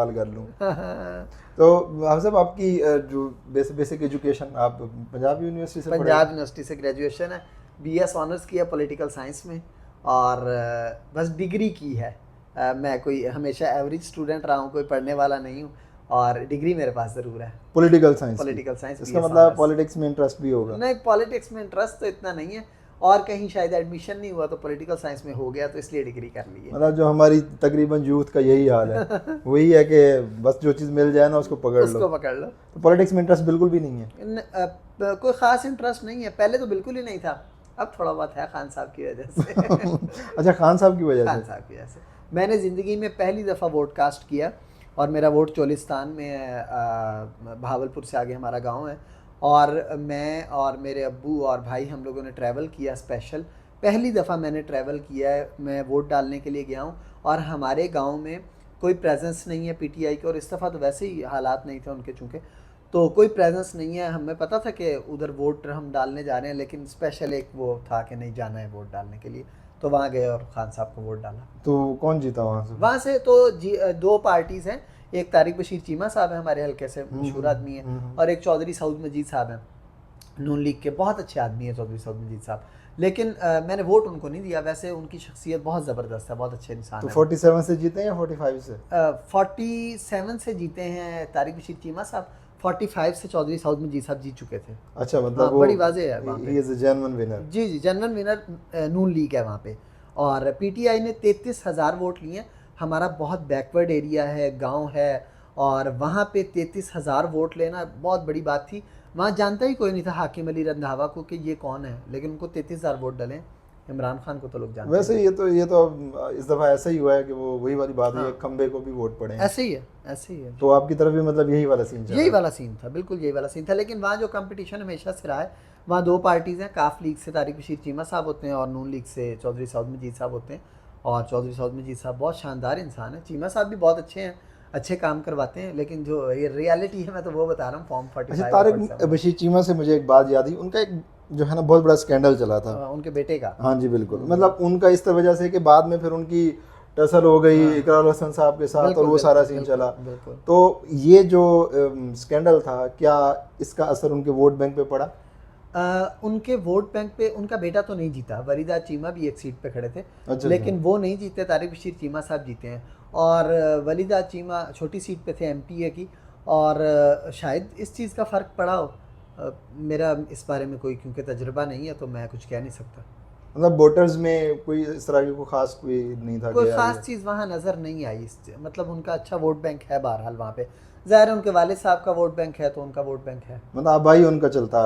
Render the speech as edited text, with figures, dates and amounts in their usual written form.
सवाल कर लूँ। तो हाफिज़ साहब आपकी जो बेसिक एजुकेशन आप पंजाब यूनिवर्सिटी से पढ़े? पंजाब यूनिवर्सिटी से ग्रेजुएशन है, बीएस ऑनर्स किया पॉलिटिकल साइंस में, और बस डिग्री की है। मैं कोई हमेशा एवरेज स्टूडेंट रहा हूँ, कोई पढ़ने वाला नहीं हूँ, और डिग्री मेरे पास ज़रूर है पॉलिटिकल साइंस पॉलिटिकल साइंस इसका बीएस मतलब ऑनर्स। पॉलिटिक्स में इंटरेस्ट भी होगा? नहीं, पॉलिटिक्स में इंटरेस्ट तो इतना नहीं है, और कहीं शायद एडमिशन नहीं हुआ तो पॉलिटिकल साइंस में हो गया, तो इसलिए डिग्री कर ली है। मतलब जो हमारी तकरीबन यूथ का यही हाल है, वही है कि बस जो चीज़ मिल जाए ना उसको पकड़ लो। उसको पकड़ लो। तो पॉलिटिक्स में इंटरेस्ट बिल्कुल भी नहीं है? कोई ख़ास इंटरेस्ट नहीं है, पहले तो बिल्कुल ही नहीं था, अब थोड़ा बहुत है खान साहब की वजह से। अच्छा, खान साहब की वजह खान से? साहब की वजह से मैंने ज़िंदगी में पहली दफ़ा वोट कास्ट किया, और मेरा वोट चोलिस्तान में है, भावलपुर से आगे हमारा गांव है, और मैं और मेरे अब्बू और भाई हम लोगों ने ट्रैवल किया स्पेशल। पहली दफ़ा मैंने ट्रैवल किया है, मैं वोट डालने के लिए गया हूँ, और हमारे गांव में कोई प्रेजेंस नहीं है पीटीआई के, और इस दफ़ा तो वैसे ही हालात नहीं थे उनके, चूँकि तो कोई प्रेजेंस नहीं है। हमें पता था कि उधर वोट हम डालने जा रहे हैं, लेकिन स्पेशल एक वो था कि नहीं जाना है वोट डालने के लिए, तो वहाँ गए और खान साहब को वोट डाला। तो कौन जीता वहाँ से? वहाँ से तो दो पार्टीज़ हैं, एक तारिक बशीर चीमा साहब हैं, हमारे हल्के से मशहूर आदमी हैं, और एक चौधरी सऊद मजीद साहब हैं, नून लीग के बहुत अच्छे आदमी हैं चौधरी सऊद मजीद साहब। लेकिन मैंने वोट उनको नहीं दिया, वैसे उनकी शख्सियत बहुत ज़बरदस्त है, बहुत अच्छे इंसान तो हैं। 47 से जीते हैं या 45 से? 47 से जीते हैं तारिक बशीर चीमा साहब, 45 से चौधरी सऊद मजीद साहब जीत चुके थे। अच्छा, मतलब हाँ, वो बड़ी वाज़ेह है वहाँ ही पे। Is a genuine winner. जी जी, जनरल विनर नून लीग है वहाँ पे, और पीटीआई ने 33,000 वोट लिए। हमारा बहुत बैकवर्ड एरिया है, गांव है, और वहाँ पे 33,000 वोट लेना बहुत बड़ी बात थी। वहाँ जानता ही कोई नहीं था हाकिम अली रंधावा को कि ये कौन है, लेकिन उनको 33,000 वोट डले। इमरान खान को तो लोग जानते वैसे हैं। ये तो अब इस दफ़ा ऐसा ही हुआ है कि वो वही वाली बात हुई है, हाँ, खंबे को भी वोट पड़े हैं। ऐसे ही है, ऐसे ही है। तो आपकी तरफ भी मतलब यही वाला सीन चल रहा यही है? वाला सीन था, बिल्कुल यही वाला सीन था। लेकिन वहाँ जो कंपटीशन हमेशा से रहा है, वहाँ दो पार्टीज़ हैं, काफ लीग से तारिक बशीर चीमा साहब होते हैं, और नून लीग से चौधरी सऊद मजीद साहब होते हैं। और चौधरी सऊद मजीद साहब बहुत शानदार इंसान है, चीमा साहब भी बहुत अच्छे हैं, अच्छे काम करवाते हैं, लेकिन जो ये रियलिटी है मैं तो वो बता रहा हूँ, फॉर्म अच्छा, 45 और तारिक 47 बशीर चीमा से मुझे एक बात याद आई, उनका एक जो है ना बहुत बड़ा स्कैंडल चला था। उनके बेटे का। हाँ जी बिल्कुल, मतलब उनका इस वजह से कि बाद में फिर उनकी टसल हो गई इकरार हसन साहब के साथ, और बिल्कुल वो सारा बिल्कुल सीन बिल्कुल चला। बिल्कुल। तो ये जो स्कैंडल था, क्या इसका असर उनके वोट बैंक पे पड़ा? उनके वोट बैंक पे उनका बेटा तो नहीं जीता, वरीदा चीमा भी एक सीट पे खड़े थे, अच्छा लेकिन वो नहीं जीते, तारिक बशीर चीमा साहब जीते हैं। और वलीदा चीमा छोटी सीट पे थे एमपीए की, और शायद इस चीज़ का फ़र्क पड़ा हो। मेरा इस बारे में कोई क्योंकि तजुर्बा नहीं है, तो मैं कुछ कह नहीं सकता। मतलब वोटर्स में कोई इस तरह की कोई खास कोई नहीं था कोई कि यार ख़ास चीज़ वहाँ नज़र नहीं आई, मतलब उनका अच्छा वोट बैंक है बहरहाल वहाँ पे। ज़ाहिर है उनके वालिद साहब का वोट बैंक है, तो उनका वोट बैंक है। मतलब आबाई उनका चलता